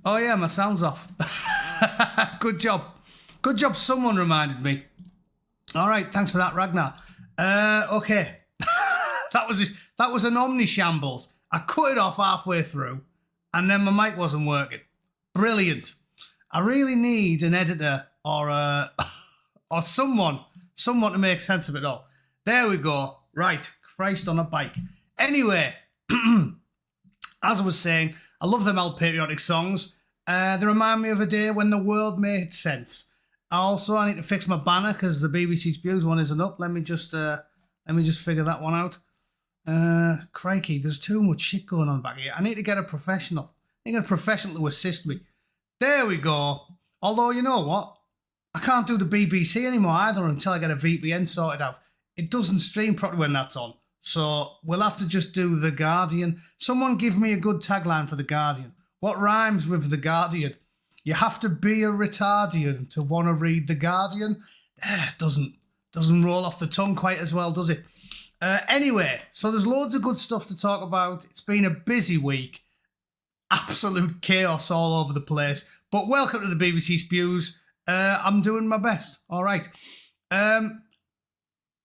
Oh yeah, my sound's off. Good job. Good job someone reminded me. All right, thanks for that, Ragnar. Okay. that was an omni shambles. I cut it off halfway through and then my mic wasn't working. Brilliant. I really need an editor or or someone to make sense of it all. There we go. Right. Christ on a bike. Anyway, as I was saying, I love them old patriotic songs. They remind me of a day when the world made sense. I need to fix my banner because the BBC Spews one isn't up. Let me just figure that one out. Crikey, there's too much shit going on back here. I need to get a professional. I need to get a professional to assist me. There we go. Although, you know what? I can't do the BBC anymore either until I get a VPN sorted out. It doesn't stream properly when that's on. So we'll have to just do The Guardian. Someone give me a good tagline for The Guardian. What rhymes with The Guardian? You have to be a retardian to want to read The Guardian. Doesn't roll off the tongue quite as well, does it? Anyway, so there's loads of good stuff to talk about. It's been a busy week. Absolute chaos all over the place. But welcome to the BBC Spews. I'm doing my best. All right.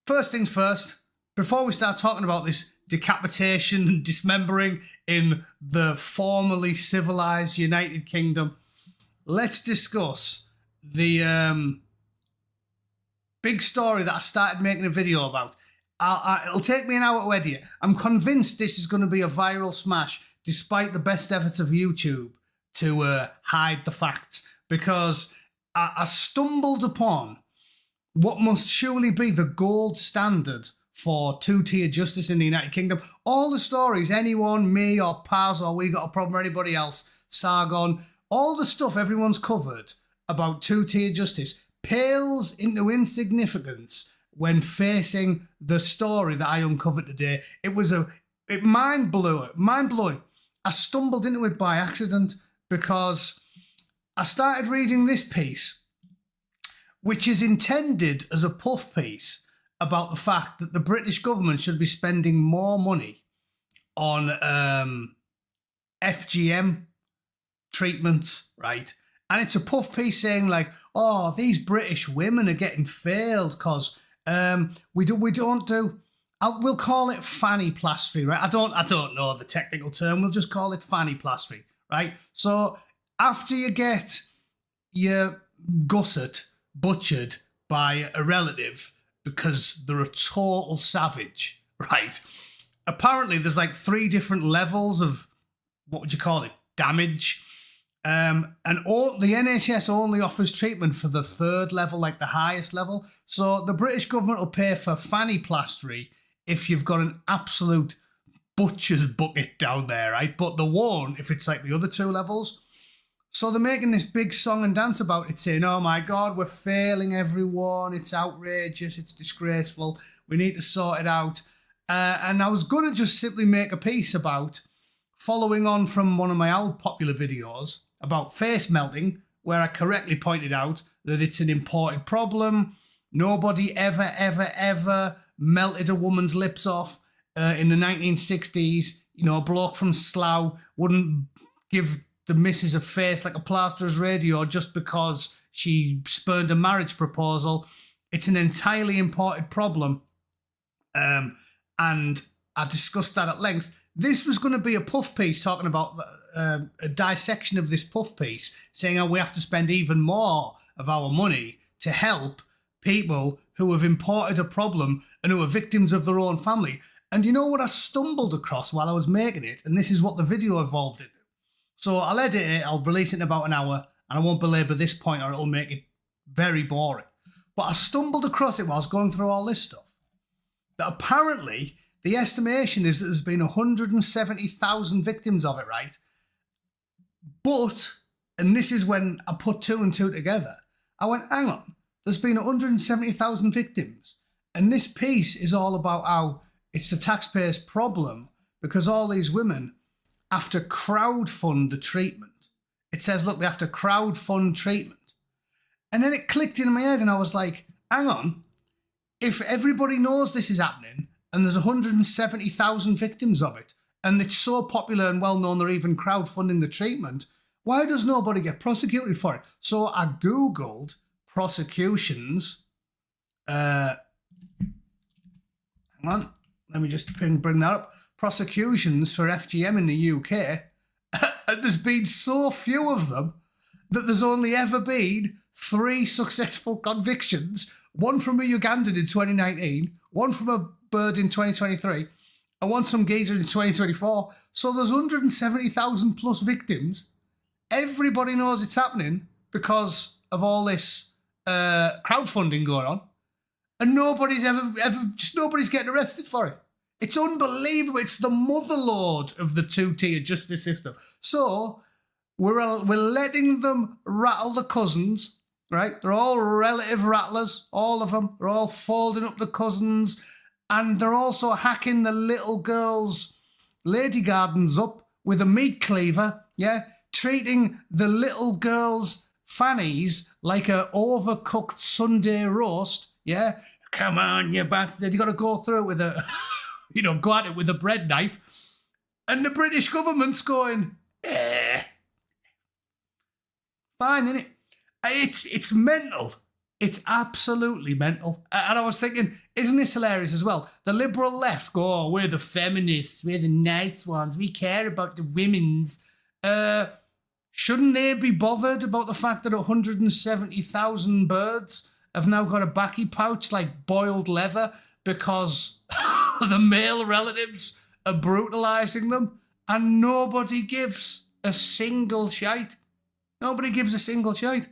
First things first. Before we start talking about this decapitation and dismembering in the formerly civilised United Kingdom, let's discuss the big story that I started making a video about. It'll take me an hour to edit it. I'm convinced this is going to be a viral smash, despite the best efforts of YouTube to hide the facts, because I stumbled upon what must surely be the gold standard for two-tier justice in the United Kingdom. All the stories, anyone, me or Paz or We Got a Problem or anybody else, Sargon, all the stuff everyone's covered about two-tier justice pales into insignificance when facing the story that I uncovered today. It mind-blowing. I stumbled into it by accident because I started reading this piece, which is intended as a puff piece about the fact that the British government should be spending more money on FGM treatments, right? And it's a puff piece saying like, oh, these British women are getting failed because we'll call it fanny plastering, right? I don't know the technical term. We'll just call it fanny plastering, right? So after you get your gusset butchered by a relative because they're a total savage, right? Apparently there's like 3 different levels of, what would you call it, damage. And all the NHS only offers treatment for the 3rd level, like the highest level. So the British government will pay for fanny plastery if you've got an absolute butcher's bucket down there, right? But they won't if it's like the other 2 levels. So they're making this big song and dance about it, saying, oh my God, we're failing everyone. It's outrageous. It's disgraceful. We need to sort it out. And I was going to just simply make a piece about, following on from one of my old popular videos about face melting, where I correctly pointed out that it's an imported problem. Nobody ever melted a woman's lips off. In the 1960s, a bloke from Slough wouldn't give the missus a face like a plasterer's radio just because she spurned a marriage proposal. It's an entirely imported problem. And I discussed that at length. This was going to be a puff piece talking about a dissection of this puff piece, saying how we have to spend even more of our money to help people who have imported a problem and who are victims of their own family. And you know what I stumbled across while I was making it? And this is what the video evolved into. So I'll edit it, I'll release it in about an hour, and I won't belabor this point or it'll make it very boring. But I stumbled across it while I was going through all this stuff. That apparently the estimation is that there's been 170,000 victims of it, right? But, and this is when I put 2 and 2 together, I went, hang on, there's been 170,000 victims. And this piece is all about how it's the taxpayers' problem because all these women have to crowdfund the treatment. It says, look, they have to crowdfund treatment. And then it clicked in my head and I was like, hang on, if everybody knows this is happening and there's 170,000 victims of it and it's so popular and well known they're even crowdfunding the treatment, Why does nobody get prosecuted for it? So I Googled prosecutions. Hang on, let me just bring that up. Prosecutions for FGM in the UK. And there's been so few of them that there's only ever been 3 successful convictions. One from a Ugandan in 2019, one from a bird in 2023, and one from geezer in 2024. So there's 170,000 plus victims. Everybody knows it's happening because of all this crowdfunding going on. And nobody's nobody's getting arrested for it. It's unbelievable. It's the motherlode of the two-tier justice system. So we're letting them rattle the cousins, right? They're all relative rattlers, all of them. They're all folding up the cousins. And they're also hacking the little girls' lady gardens up with a meat cleaver, yeah? Treating the little girls' fannies like a overcooked Sunday roast, yeah? Come on, you bastard. You got to go through it with a, go at it with a bread knife. And the British government's going, fine, innit? It's mental. It's absolutely mental. And I was thinking, isn't this hilarious as well? The liberal left go, oh, we're the feminists, we're the nice ones, we care about the women's. Shouldn't they be bothered about the fact that 170,000 birds have now got a backy pouch like boiled leather because the male relatives are brutalising them and nobody gives a single shite? Nobody gives a single shite.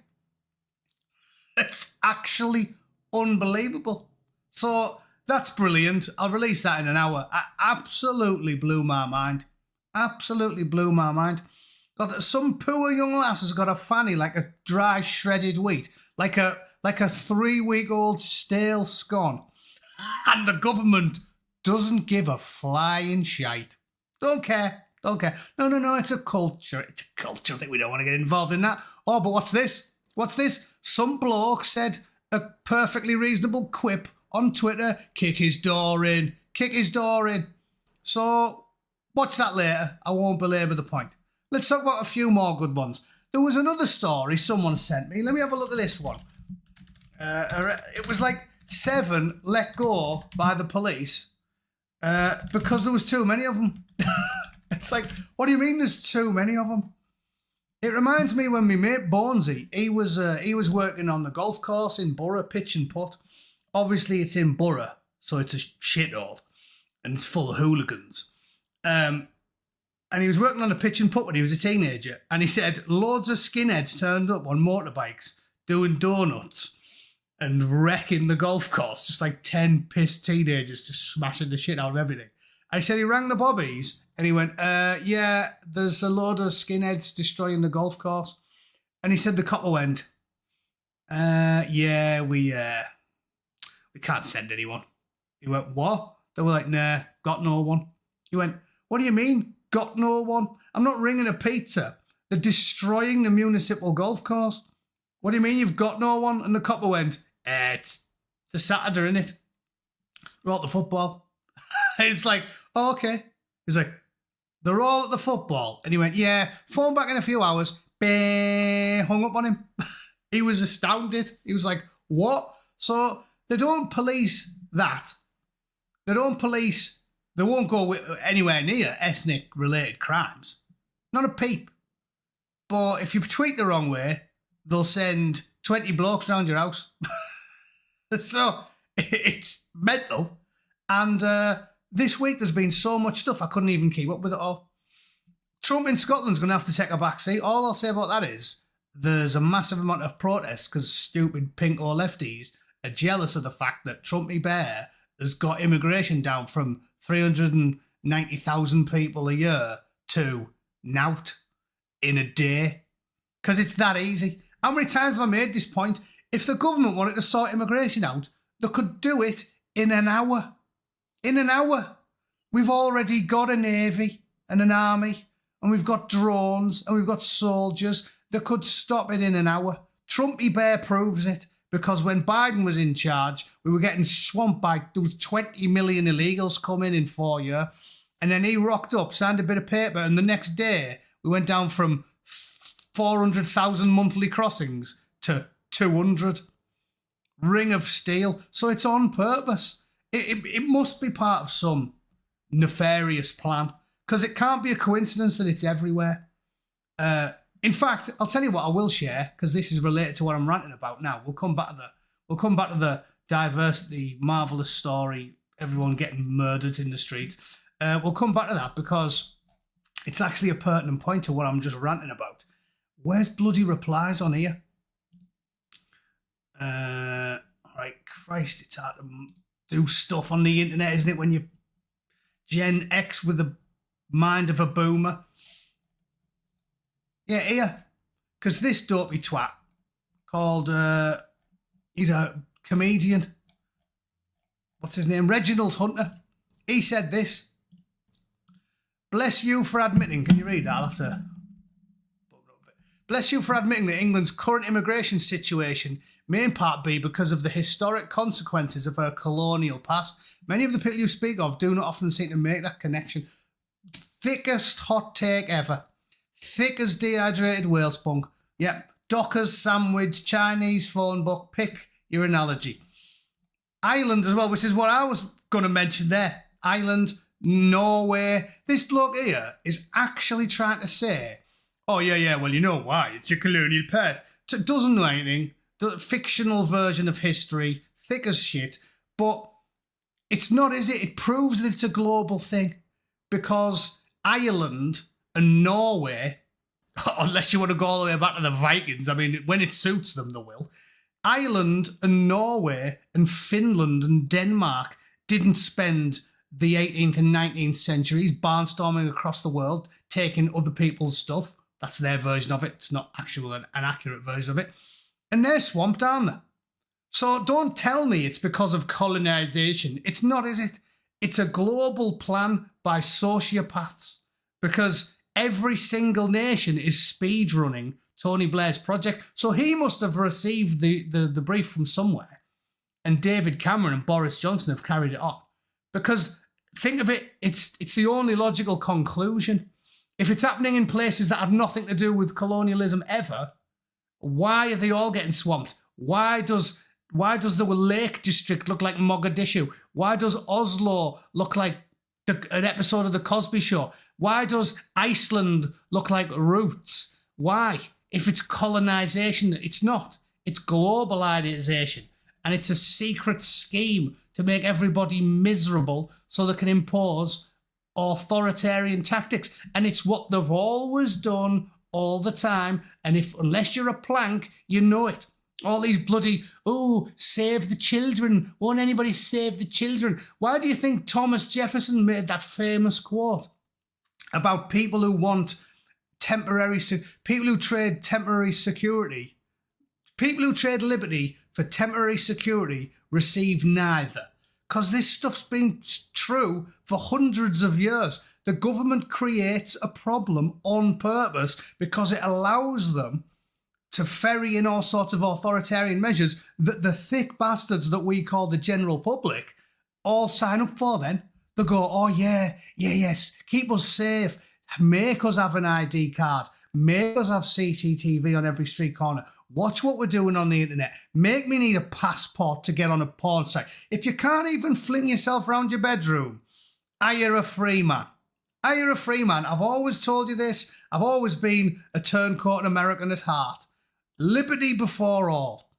It's actually unbelievable. So that's brilliant. I'll release that in an hour. It absolutely blew my mind. Absolutely blew my mind. Got some poor young lass has got a fanny like a dry shredded wheat, like a 3-week-old stale scone, and the government doesn't give a flying shite. Don't care. No. It's a culture. It's a culture. I think we don't want to get involved in that. Oh, but what's this? Some bloke said a perfectly reasonable quip on Twitter. Kick his door in. So watch that later. I won't belabour the point. Let's talk about a few more good ones. There was another story someone sent me. Let me have a look at this one. It was like 7 let go by the police because there was too many of them. It's like, what do you mean there's too many of them? It reminds me when my mate Bonesy, he was working on the golf course in Borough, pitch and putt. Obviously it's in Borough, so it's a shithole and it's full of hooligans. And he was working on a pitch and putt when he was a teenager. And he said loads of skinheads turned up on motorbikes doing donuts and wrecking the golf course. Just like 10 pissed teenagers just smashing the shit out of everything. And he said he rang the bobbies and he went, yeah, there's a load of skinheads destroying the golf course. And he said the copper went, yeah, we can't send anyone. He went, what? They were like, nah, got no one. He went, what do you mean? Got no one? I'm not ringing a pizza. They're destroying the municipal golf course. What do you mean you've got no one? And the copper went, it's a Saturday, innit? We're at the football. It's like, oh, okay. He's like, they're all at the football. And he went, yeah, phone back in a few hours. Bang, hung up on him. He was astounded. He was like, what? So they don't police that. They won't go anywhere near ethnic-related crimes. Not a peep. But if you tweet the wrong way, they'll send 20 blokes round your house. So it's mental. And this week there's been so much stuff, I couldn't even keep up with it all. Trump in Scotland's going to have to take a back seat. All I'll say about that is there's a massive amount of protests because stupid pinko lefties are jealous of the fact that Trumpy Bear has got immigration down from 390,000 people a year to nout in a day. Because it's that easy. How many times have I made this point? If the government wanted to sort immigration out, they could do it in an hour. In an hour. We've already got a navy and an army, and we've got drones, and we've got soldiers that could stop it in an hour. Trumpy Bear proves it. Because when Biden was in charge, we were getting swamped by those 20 million illegals coming in 4 years. And then he rocked up, signed a bit of paper, and the next day we went down from 400,000 monthly crossings to 200. Ring of steel. So it's on purpose. It must be part of some nefarious plan, because it can't be a coincidence that it's everywhere. In fact, I'll tell you what I will share, because this is related to what I'm ranting about now. We'll come back to the diversity, marvellous story, everyone getting murdered in the streets. We'll come back to that because it's actually a pertinent point to what I'm just ranting about. Where's bloody replies on here? Right, Christ, it's hard to do stuff on the internet, isn't it, when you're Gen X with the mind of a boomer? Yeah, here. Because this dopey twat called, he's a comedian. What's his name? Reginald Hunter. He said this. Bless you for admitting. Can you read that? I'll have to. Bless you for admitting that England's current immigration situation may in part be because of the historic consequences of her colonial past. Many of the people you speak of do not often seem to make that connection. Thickest hot take ever. Thick as dehydrated whale spunk. Yep. Dockers, sandwich, Chinese phone book. Pick your analogy. Ireland as well, which is what I was going to mention there. Ireland, Norway. This bloke here is actually trying to say, oh, yeah, well, you know why. It's your colonial past. It doesn't know anything. The fictional version of history, thick as shit. But it's not, is it? It proves that it's a global thing. Because Ireland and Norway, unless you want to go all the way back to the Vikings, I mean, when it suits them, they will. Ireland and Norway and Finland and Denmark didn't spend the 18th and 19th centuries barnstorming across the world, taking other people's stuff. That's their version of it. It's not actually an accurate version of it. And they're swamped, aren't they? So don't tell me it's because of colonisation. It's not, is it? It's a global plan by sociopaths, because every single nation is speedrunning Tony Blair's project. So he must have received the brief from somewhere, and David Cameron and Boris Johnson have carried it on. Because think of it, it's the only logical conclusion. If it's happening in places that have nothing to do with colonialism ever, why are they all getting swamped? Why does the Lake District look like Mogadishu? Why does Oslo look like an episode of The Cosby Show? Why does Iceland look like Roots? Why? If it's colonisation, it's not. It's globalisation. And it's a secret scheme to make everybody miserable so they can impose authoritarian tactics. And it's what they've always done all the time. And unless you're a plank, you know it. All these bloody, save the children. Won't anybody save the children? Why do you think Thomas Jefferson made that famous quote about people who want people who trade temporary security, people who trade liberty for temporary security receive neither? Because this stuff's been true for hundreds of years. The government creates a problem on purpose because it allows them to ferry in all sorts of authoritarian measures that the thick bastards that we call the general public all sign up for then. They go, oh yes, keep us safe, make us have an ID card, make us have CCTV on every street corner, watch what we're doing on the internet, make me need a passport to get on a porn site. If you can't even fling yourself around your bedroom, you're a free man. You're a free man. I've always told you this. I've always been a turncoat American at heart. Liberty before all.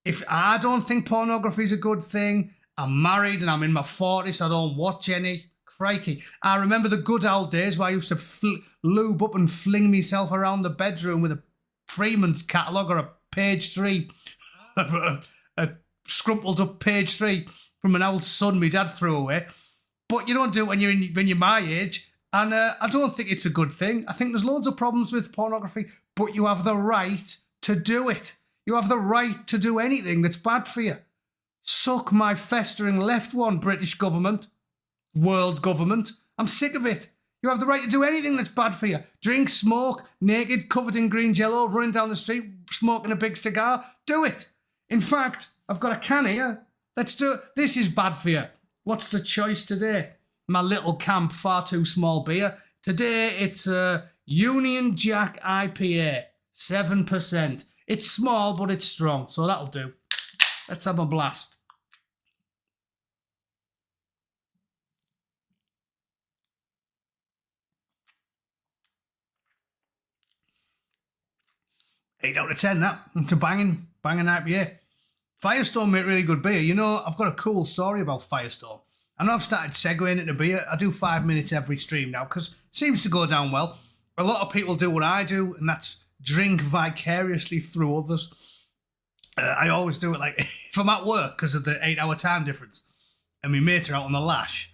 If I don't think pornography is a good thing, I'm married and I'm in my 40s, so I don't watch any. Crikey. I remember the good old days where I used to lube up and fling myself around the bedroom with a Freeman's catalogue or a page 3, a scrumpled up page 3 from an old son my dad threw away. But you don't do it when you're my age. And I don't think it's a good thing. I think there's loads of problems with pornography, but you have the right to do it. You have the right to do anything that's bad for you. Suck my festering left one, British government, world government. I'm sick of it. You have the right to do anything that's bad for you. Drink, smoke, naked, covered in green jello, running down the street, smoking a big cigar. Do it. In fact, I've got a can here. Let's do it. This is bad for you. What's the choice today? My little camp, far too small beer. Today it's a Union Jack IPA. 7%. It's small, but it's strong, so that'll do. Let's have a blast. Eight out of 10, that. It's a banging IPA. Firestone make really good beer. You know, I've got a cool story about Firestone. I know I've started segueing into beer. I do 5 minutes every stream now because it seems to go down well. A lot of people do what I do, and that's drink vicariously through others. I always do it like if I'm at work because of the 8-hour time difference, and my mates are out on the lash,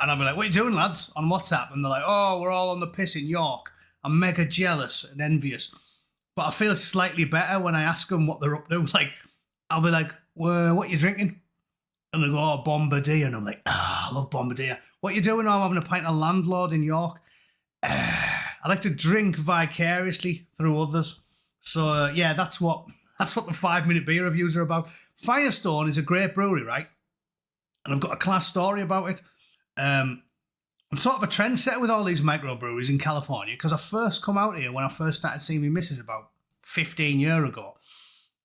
and I'll be like, "What are you doing, lads?" on WhatsApp, and they're like, "Oh, we're all on the piss in York." I'm mega jealous and envious, but I feel slightly better when I ask them what they're up to. Like, I'll be like, well, "What are you drinking?" And they go, "Oh, Bombardier," and I'm like, "Ah, I love Bombardier." "What are you doing?" "Oh, I'm having a pint of Landlord in York." I like to drink vicariously through others. So yeah, that's what the 5 minute beer reviews are about. Firestone is a great brewery, right? And I've got a class story about it. I'm sort of a trendsetter with all these microbreweries in California because I first come out here when I first started seeing my missus about 15 years ago.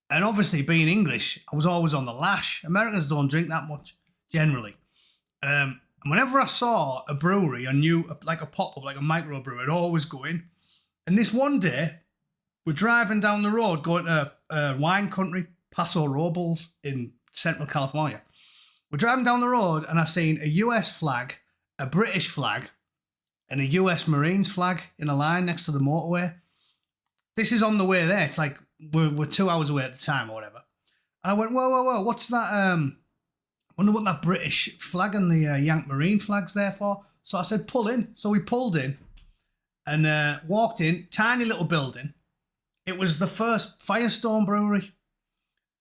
And obviously, being English, I was always on the lash. Americans don't drink that much, generally. And whenever I saw a brewery, a new, like a pop-up, like a microbrewery, I'd always go in. And this one day, we're driving down the road going to wine country, Paso Robles in Central California. We're driving down the road and I seen a US flag, a British flag, and a US Marines flag in a line next to the motorway. This is on the way there. It's like we're 2 hours away at the time or whatever. And I went, whoa, what's that? Wonder what that British flag and the Yank Marine flag's there for. So I said, pull in. So we pulled in and walked in, tiny little building. It was the first Firestone brewery.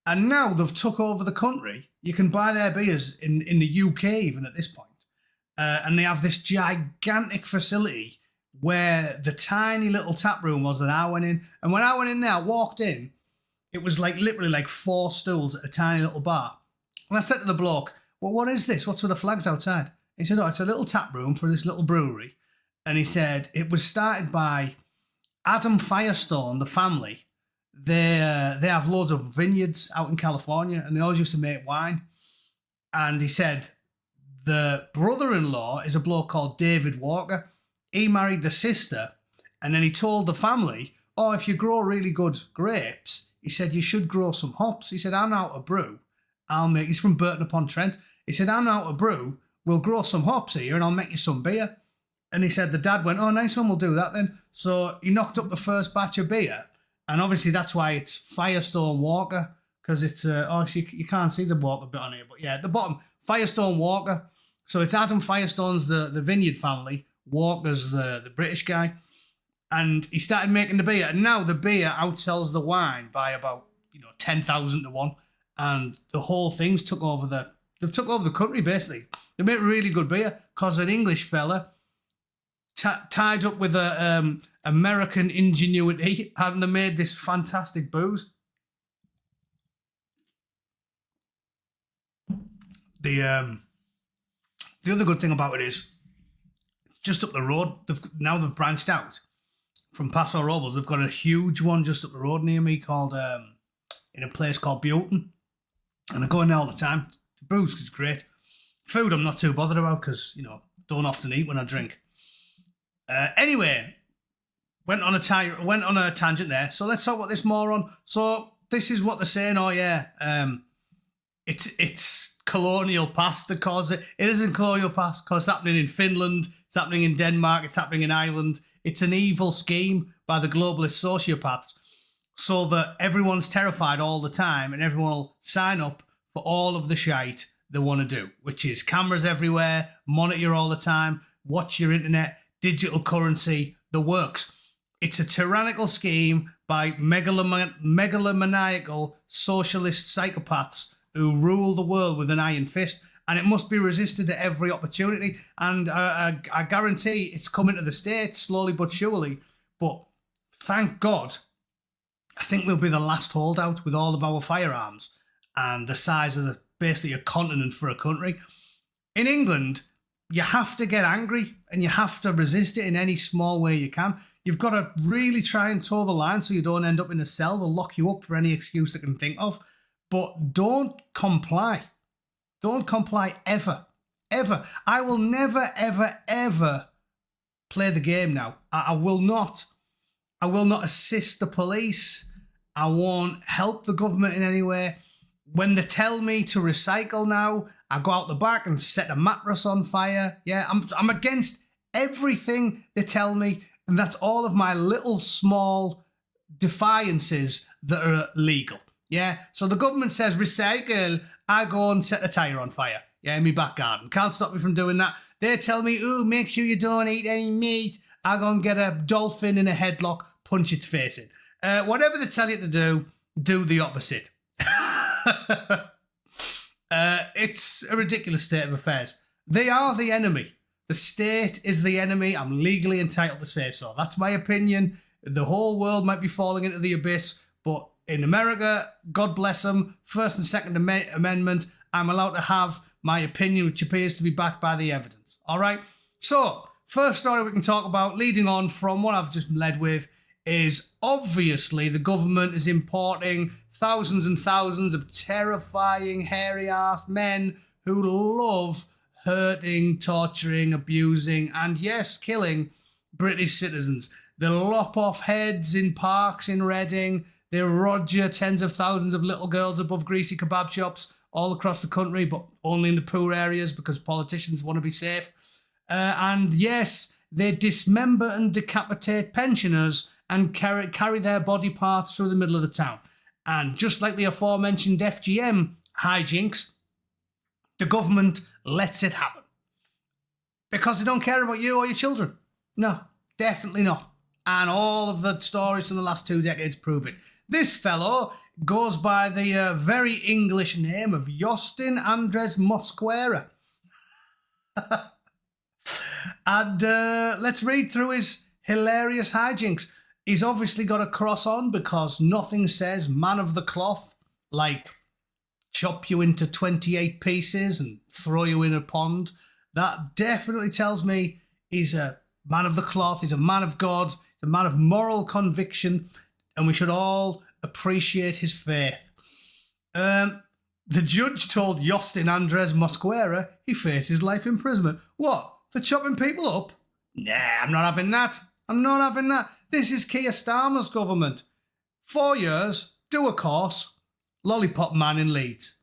And now they've took over the country. You can buy their beers in the UK even at this point. And they have this gigantic facility where the tiny little tap room was that I went in. And when I went in there, I walked in, it was like literally like 4 stools at a tiny little bar. And I said to the bloke, "Well, what is this? What's with the flags outside?" He said, "Oh, it's a little tap room for this little brewery." And he said, it was started by Adam Firestone, the family. They have loads of vineyards out in California and they always used to make wine. And he said, the brother-in-law is a bloke called David Walker. He married the sister. And then he told the family, "Oh, if you grow really good grapes," he said, "you should grow some hops." He said, "I'm out to brew. He's from Burton-upon-Trent. He said, "I'm out to brew. We'll grow some hops here and I'll make you some beer." And he said, the dad went, "Oh, nice one, we'll do that then." So he knocked up the first batch of beer. And obviously that's why it's Firestone Walker, because it's, you can't see the Walker bit on here, but yeah, at the bottom, Firestone Walker. So it's Adam Firestone's the vineyard family, Walker's the British guy. And he started making the beer. And now the beer outsells the wine by about, 10,000 to 1. And the whole thing's took over they've took over the country, basically. They make really good beer because an English fella tied up with American ingenuity and they made this fantastic booze. The other good thing about it is it's just up the road. They've branched out from Paso Robles. They've got a huge one just up the road near me called in a place called Bootneck. And I go in there all the time. The booze is great. Food I'm not too bothered about because, don't often eat when I drink. Anyway, went on a tangent there. So let's talk about this moron. So this is what they're saying. Oh yeah, it's colonial past because it isn't colonial past because it's happening in Finland, it's happening in Denmark, it's happening in Ireland. It's an evil scheme by the globalist sociopaths so that everyone's terrified all the time and everyone will sign up for all of the shite they want to do, which is cameras everywhere, monitor all the time, watch your internet, digital currency, the works. It's a tyrannical scheme by megalomaniacal socialist psychopaths who rule the world with an iron fist, and it must be resisted at every opportunity. And I guarantee it's coming to the States slowly but surely. But thank God, I think we'll be the last holdout with all of our firearms and the size of basically a continent for a country. In England, you have to get angry and you have to resist it in any small way you can. You've got to really try and toe the line so you don't end up in a cell. They'll lock you up for any excuse they can think of. But don't comply. Don't comply ever. Ever. I will never, ever, ever play the game now. I will not. I will not assist the police. I won't help the government in any way. When they tell me to recycle now, I go out the back and set a mattress on fire. Yeah, I'm against everything they tell me, and that's all of my little small defiances that are legal. Yeah, so the government says recycle, I go and set a tyre on fire. Yeah, in my back garden. Can't stop me from doing that. They tell me, ooh, make sure you don't eat any meat. I go and get a dolphin in a headlock, punch its face in. Whatever they tell you to do the opposite. It's a ridiculous state of affairs. They are the enemy. The state is the enemy. I'm legally entitled to say so. That's my opinion. The whole world might be falling into the abyss, but in America, God bless them, First and Second Amendment, I'm allowed to have my opinion, which appears to be backed by the evidence. All right? So, first story we can talk about, leading on from what I've just led with, is obviously the government is importing thousands and thousands of terrifying, hairy-ass men who love hurting, torturing, abusing, and yes, killing British citizens. They lop off heads in parks in Reading. They roger tens of thousands of little girls above greasy kebab shops all across the country, but only in the poor areas because politicians want to be safe. And yes, they dismember and decapitate pensioners and carry their body parts through the middle of the town. And just like the aforementioned FGM hijinks, the government lets it happen. Because they don't care about you or your children. No, definitely not. And all of the stories from the last 2 decades prove it. This fellow goes by the very English name of Justin Andres Mosquera. And let's read through his hilarious hijinks. He's obviously got a cross on because nothing says man of the cloth like chop you into 28 pieces and throw you in a pond. That definitely tells me he's a man of the cloth, he's a man of God, he's a man of moral conviction, and we should all appreciate his faith. The judge told Justin Andres Mosquera he faces life imprisonment. What? For chopping people up? Nah, I'm not having that. I'm not having that. This is Keir Starmer's government. 4 years, do a course, lollipop man in Leeds.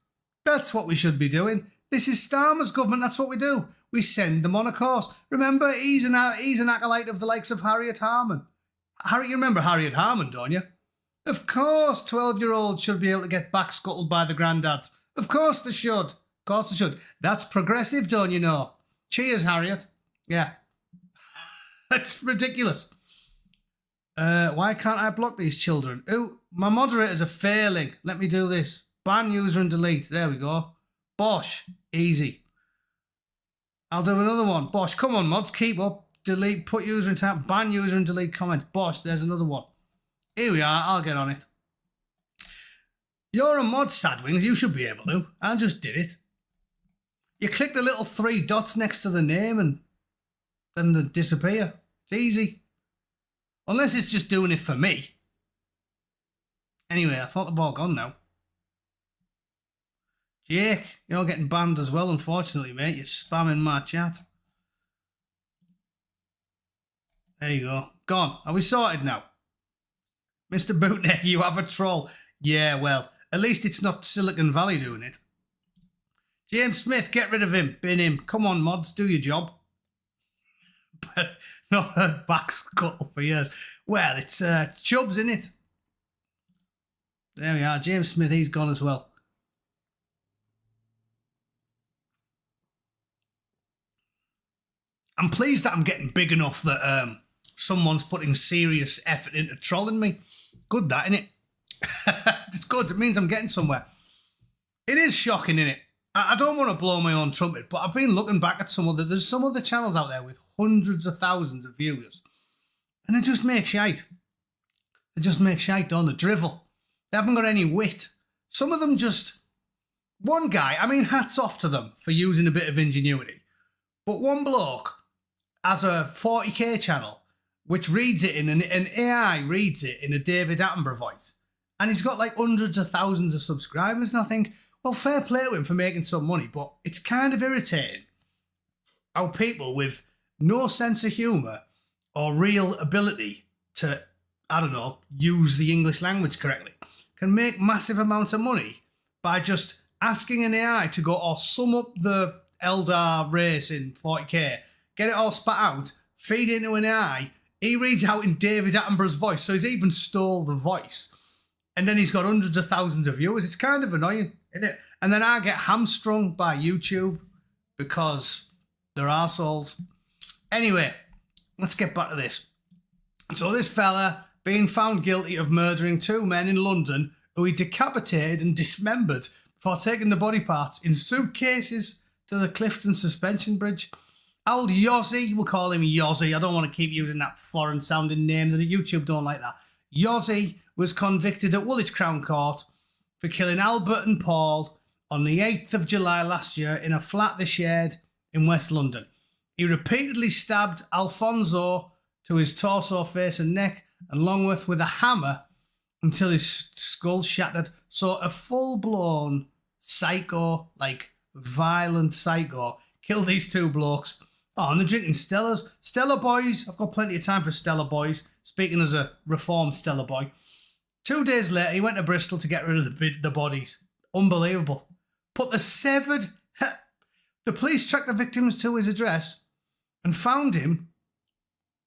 That's what we should be doing. This is Starmer's government. That's what we do. We send them on a course. Remember, he's an acolyte of the likes of Harriet Harman. You remember Harriet Harman, don't you? Of course, 12-year-olds should be able to get back scuttled by the granddads. Of course they should. Of course they should. That's progressive, don't you know? Cheers, Harriet. Yeah. That's ridiculous. Why can't I block these children? Ooh, my moderators are failing. Let me do this. Ban user and delete. There we go. Bosh. Easy. I'll do another one. Bosh. Come on, mods. Keep up. Delete. Put user in tab. Ban user and delete comment. Bosh. There's another one. Here we are. I'll get on it. You're a mod, Sadwings. You should be able to. I just did it. You click the little 3 dots next to the name and then they disappear. It's easy. Unless it's just doing it for me. Anyway, I thought they've all gone now. Jake, you're getting banned as well, unfortunately, mate. You're spamming my chat. There you go. Gone. Are we sorted now? Mr. Bootneck, you have a troll. Yeah, well, at least it's not Silicon Valley doing it. James Smith, get rid of him. Bin him. Come on, mods, do your job. But not heard back scuttle for years. Well, it's Chubbs, in it. There we are. James Smith, he's gone as well. I'm pleased that I'm getting big enough that someone's putting serious effort into trolling me. Good, that, innit? It's good. It means I'm getting somewhere. It is shocking, innit? I don't want to blow my own trumpet, but I've been looking back at there's some other channels out there with hundreds of thousands of viewers. And they just make shite. They just make shite, don't they? Drivel. They haven't got any wit. Some of them just... One guy, I mean, hats off to them for using a bit of ingenuity. But one bloke has a 40k channel which reads it in an AI reads it in a David Attenborough voice. And he's got like hundreds of thousands of subscribers. And I think, well, fair play to him for making some money, but it's kind of irritating how people with no sense of humour or real ability to, I don't know, use the English language correctly can make massive amounts of money by just asking an AI to go, or sum up the Eldar race in 40k, get it all spat out, feed it into an AI. He reads out in David Attenborough's voice, so he's even stole the voice. And then he's got hundreds of thousands of viewers. It's kind of annoying, isn't it? And then I get hamstrung by YouTube because they're arseholes. Anyway, let's get back to this. So this fella being found guilty of murdering 2 men in London who he decapitated and dismembered before taking the body parts in suitcases to the Clifton Suspension Bridge. Old Yozzy, we'll call him Yozzy. I don't want to keep using that foreign sounding name that YouTube don't like that. Yozzy was convicted at Woolwich Crown Court for killing Albert and Paul on the 8th of July last year in a flat they shared in West London. He repeatedly stabbed Alfonso to his torso, face and neck, and Longworth with a hammer until his skull shattered. So a full-blown psycho, like violent psycho, killed these 2 blokes. Oh, and they're drinking Stellas. Stella boys. I've got plenty of time for Stella boys. Speaking as a reformed Stella boy. 2 days later, he went to Bristol to get rid of the bodies. Unbelievable. Put the severed... The police tracked the victims to his address and found him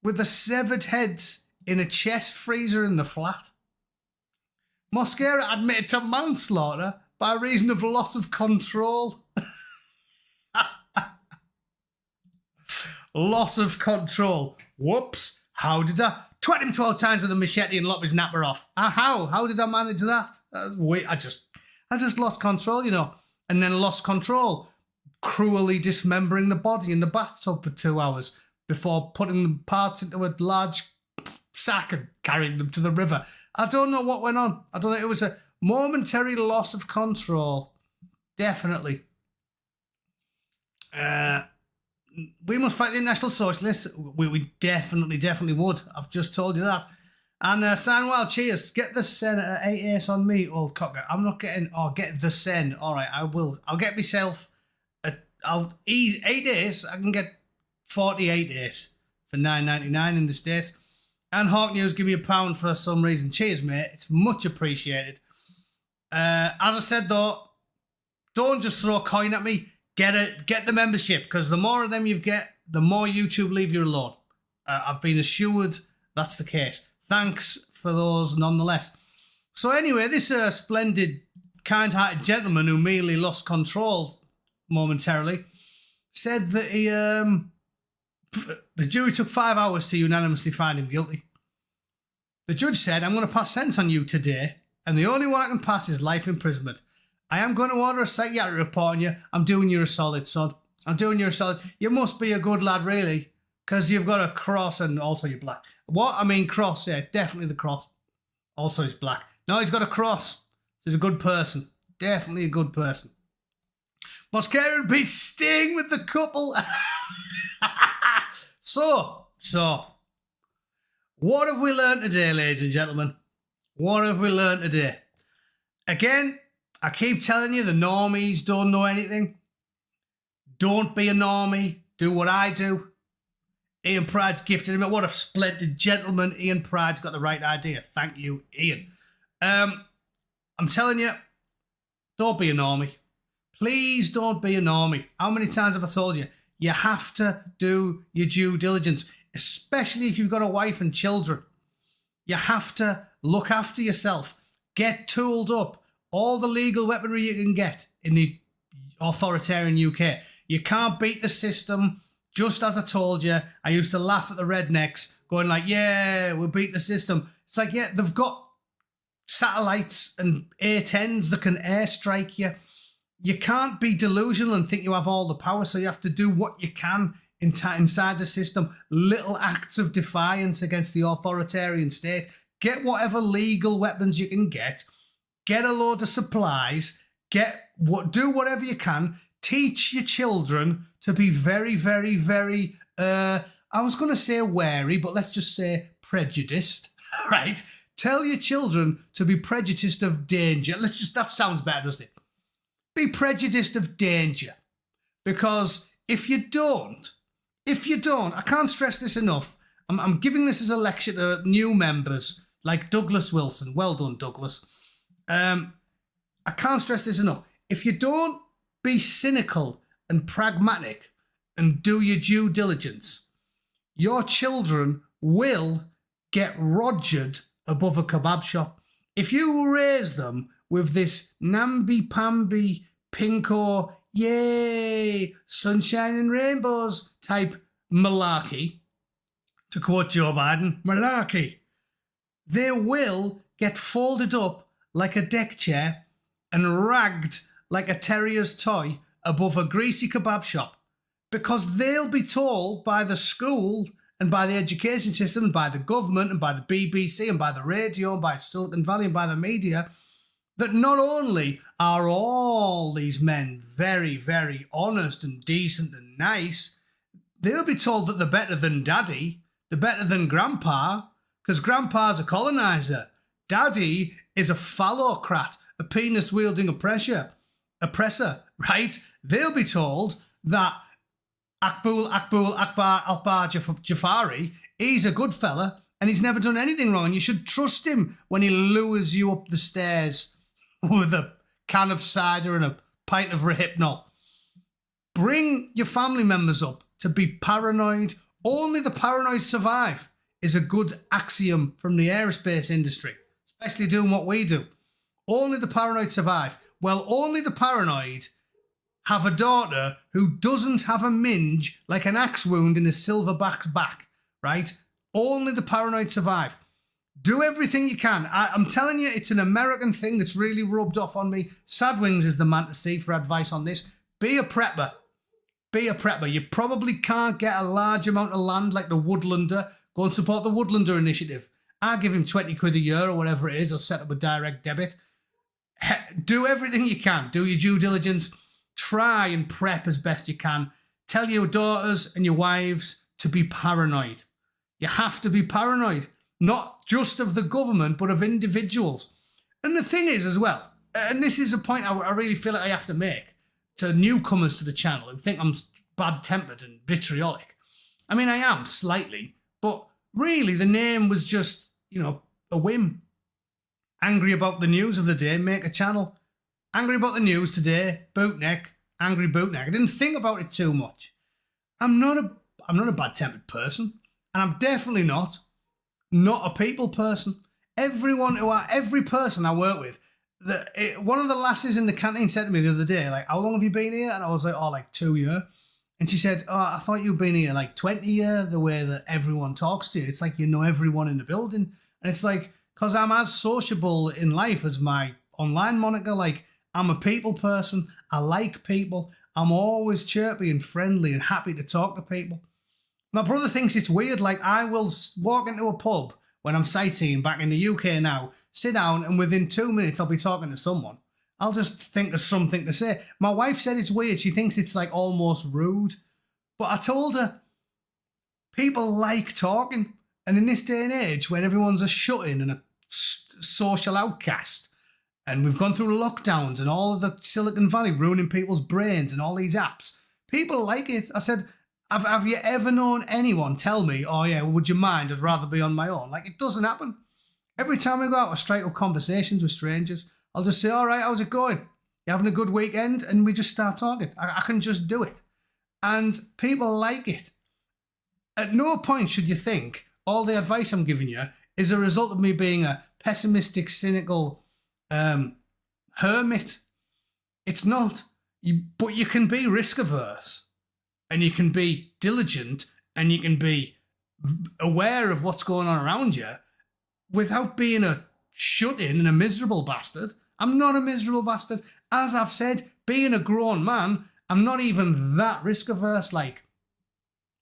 with the severed heads in a chest freezer in the flat. Mosquera admitted to manslaughter by reason of loss of control. Loss of control. Whoops. How did I... Twat him 12 times with a machete and lop his napper off. How? How did I manage that? I just lost control, you know. And then lost control. Cruelly dismembering the body in the bathtub for 2 hours before putting the parts into a large sack and carrying them to the river. I don't know what went on. I don't know. It was a momentary loss of control. Definitely. We must fight the National Socialists. We definitely would. I've just told you that. And Sanwell, cheers. Get the Sen at 8 ace on me, old cocker. I'm not getting... Oh, get the Sen. All right, I will. I'll get myself... I'll ease 8 ace. I can get 48 ace for $9.99 in the States. And Hawk News, give me £1 for some reason. Cheers, mate. It's much appreciated. As I said, though, don't just throw a coin at me. Get the membership, because the more of them you get, the more YouTube leave you alone. I've been assured that's the case. Thanks for those nonetheless. So anyway, this splendid, kind-hearted gentleman who merely lost control momentarily said that he... the jury took 5 hours to unanimously find him guilty. The judge said, I'm going to pass sentence on you today, and the only one I can pass is life imprisonment. I am going to order a psychiatric report on you. I'm doing you a solid, son. I'm doing you a solid. You must be a good lad, really, because you've got a cross and also you're black. What? I mean cross, yeah, definitely the cross. Also he's black. No, he's got a cross. So he's a good person. Definitely a good person. Mosquera would be staying with the couple. So, what have we learned today, ladies and gentlemen? What have we learned today? Again, I keep telling you, the normies don't know anything. Don't be a normie. Do what I do. Ian Pride's gifted him. What a splendid gentleman. Ian Pride's got the right idea. Thank you, Ian. I'm telling you, don't be a normie. Please don't be a normie. How many times have I told you? You have to do your due diligence, especially if you've got a wife and children. You have to look after yourself. Get tooled up. All the legal weaponry you can get in the authoritarian UK. You can't beat the system. Just as I told you, I used to laugh at the rednecks going like, yeah, we'll beat the system. It's like, yeah, they've got satellites and A-10s that can airstrike you. You can't be delusional and think you have all the power, so you have to do what you can inside the system. Little acts of defiance against the authoritarian state. Get whatever legal weapons you can get. Get a load of supplies. Do whatever you can. teach your children to be very, very, very, I was going to say wary, but let's just say prejudiced, right? Tell your children to be prejudiced of danger. That sounds better, doesn't it? Be prejudiced of danger. Because if you don't, I can't stress this enough. I'm giving this as a lecture to new members like Douglas Wilson. Well done, Douglas. I can't stress this enough. If you don't be cynical and pragmatic and do your due diligence, your children will get rogered above a kebab shop. If you raise them with this namby-pamby, pinko, yay, sunshine and rainbows type malarkey, to quote Joe Biden, malarkey, they will get folded up like a deck chair and ragged like a terrier's toy above a greasy kebab shop, because they'll be told by the school and by the education system and by the government and by the BBC and by the radio and by Silicon Valley and by the media that not only are all these men very, very honest and decent and nice, they'll be told that they're better than daddy, they're better than grandpa, because grandpa's a colonizer. Daddy is a phallocrat, a penis-wielding oppressor, right? They'll be told that Akbar Jafari, he's a good fella and he's never done anything wrong. You should trust him when he lures you up the stairs with a can of cider and a pint of Rohypnol. Bring your family members up to be paranoid. Only the paranoid survive is a good axiom from the aerospace industry, especially doing what we do. Only the paranoid survive. Well, only the paranoid have a daughter who doesn't have a minge like an axe wound in a silverback's back, right? Only the paranoid survive. Do everything you can. I'm telling you, it's an American thing that's really rubbed off on me. Sadwings is the man to see for advice on this. Be a prepper. Be a prepper. You probably can't get a large amount of land like the Woodlander. Go and support the Woodlander initiative. I'll give him 20 quid a year or whatever it is. I'll set up a direct debit. Do everything you can. Do your due diligence. Try and prep as best you can. Tell your daughters and your wives to be paranoid. You have to be paranoid, not just of the government, but of individuals. And the thing is as well, and this is a point I really feel like I have to make to newcomers to the channel who think I'm bad-tempered and vitriolic. I mean, I am slightly, but really the name was just, a whim. Angry about the news of the day, make a channel. Angry about the news today, Bootneck, angry Bootneck. I didn't think about it too much. I'm not a bad-tempered person, and I'm definitely not a people person. Every person I work with, one of the lasses in the canteen said to me the other day, like, how long have you been here? And I was like, 2 years. And she said, I thought you'd been here like 20 years, the way that everyone talks to you. It's like you know everyone in the building. And it's like, because I'm as sociable in life as my online moniker, like, I'm a people person. I like people. I'm always chirpy and friendly and happy to talk to people. My brother thinks it's weird. Like, I will walk into a pub when I'm sightseeing back in the UK now, sit down, and within 2 minutes I'll be talking to someone. I'll just think of something to say. My wife said it's weird. She thinks it's like almost rude. But I told her, people like talking. And in this day and age, when everyone's a shut-in and a social outcast, and we've gone through lockdowns and all of the Silicon Valley ruining people's brains and all these apps, people like it. I said, have you ever known anyone tell me, oh yeah, would you mind? I'd rather be on my own. Like, it doesn't happen. Every time I go out, I strike up conversations with strangers. I'll just say, all right, how's it going? You having a good weekend? And we just start talking. I can just do it. And people like it. At no point should you think all the advice I'm giving you is a result of me being a pessimistic, cynical hermit. It's not. But you can be risk averse, and you can be diligent, and you can be aware of what's going on around you without being a shut-in and a miserable bastard. I'm not a miserable bastard. As I've said, being a grown man, I'm not even that risk averse. Like,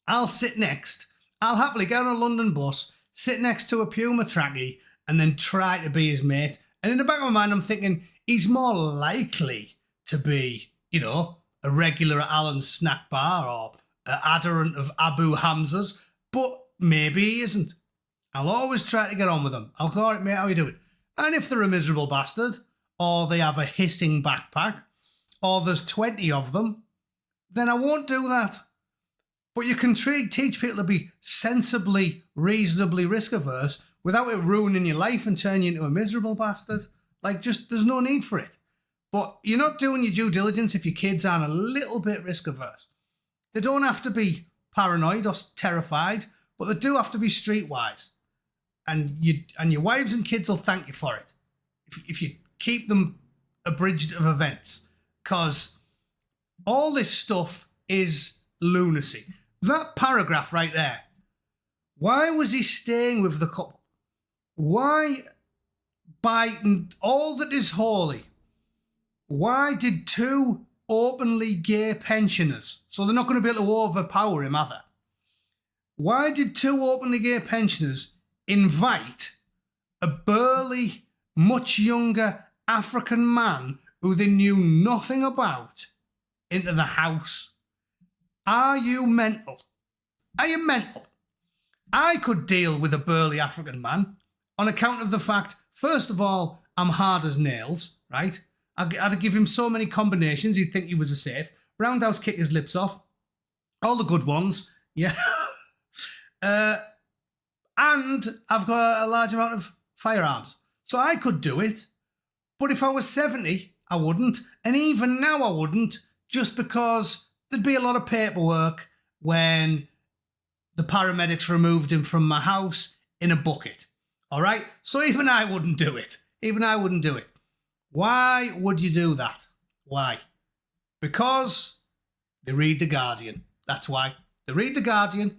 I'll happily get on a London bus, sit next to a Puma trackie, and then try to be his mate. And in the back of my mind, I'm thinking, he's more likely to be, a regular at Alan's snack bar or an adherent of Abu Hamza's, but maybe he isn't. I'll always try to get on with them. I'll go, all right, mate, how are you doing? And if they're a miserable bastard, or they have a hissing backpack, or there's 20 of them, then I won't do that. But you can teach people to be sensibly, reasonably risk-averse without it ruining your life and turning you into a miserable bastard. Like, just, there's no need for it. But you're not doing your due diligence if your kids aren't a little bit risk-averse. They don't have to be paranoid or terrified, but they do have to be streetwise. And your wives and kids will thank you for it if you keep them abridged of events. Because all this stuff is lunacy. That paragraph right there. Why was he staying with the couple? Why, by all that is holy, why did two openly gay pensioners, so they're not going to be able to overpower him, are they? Why did two openly gay pensioners invite a burly, much younger African man who they knew nothing about into the house? Are you mental? Are you mental? I could deal with a burly African man on account of the fact, first of all, I'm hard as nails, right? I'd give him so many combinations, he'd think he was a safe. Roundhouse kick his lips off. All the good ones, yeah. And I've got a large amount of firearms. So I could do it. But if I was 70, I wouldn't. And even now I wouldn't, just because there'd be a lot of paperwork when the paramedics removed him from my house in a bucket. All right? So even I wouldn't do it. Even I wouldn't do it. Why would you do that? Why? Because they read The Guardian. That's why. They read The Guardian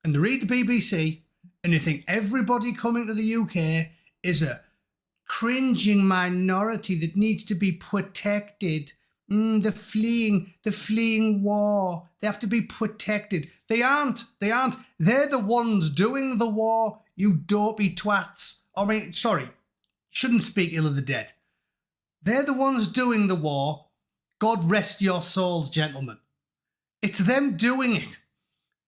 and they read the BBC and they think everybody coming to the UK is a cringing minority that needs to be protected. They're fleeing war. They have to be protected. They aren't. They're the ones doing the war, you dopey twats. I mean, sorry, shouldn't speak ill of the dead. They're the ones doing the war. God rest your souls, gentlemen. It's them doing it.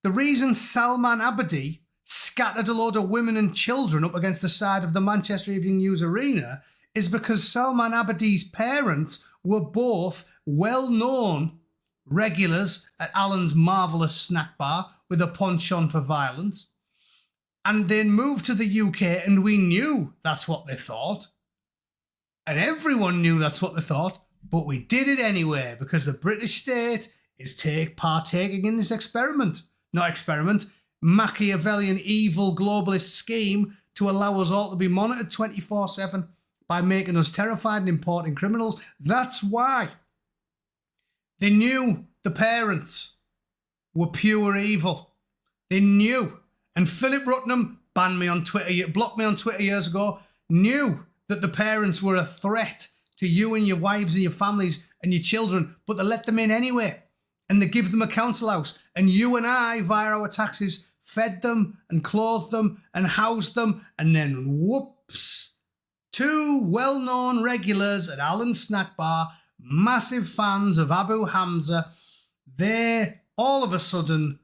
The reason Salman Abedi scattered a load of women and children up against the side of the Manchester Evening News Arena is because Salman Abedi's parents were both well-known regulars at Alan's marvellous snack bar with a penchant for violence. And they moved to the UK and we knew that's what they thought. And everyone knew that's what they thought, but we did it anyway because the British state is partaking in this Machiavellian evil globalist scheme to allow us all to be monitored 24/7 by making us terrified and importing criminals. That's why. They knew the parents were pure evil. They knew. And Philip Rutnam banned me on Twitter, blocked me on Twitter years ago, knew that the parents were a threat to you and your wives and your families and your children, but they let them in anyway. And they give them a council house. And you and I, via our taxes, fed them and clothed them and housed them. And then whoops, two well-known regulars at Alan's Snack Bar, massive fans of Abu Hamza, they all of a sudden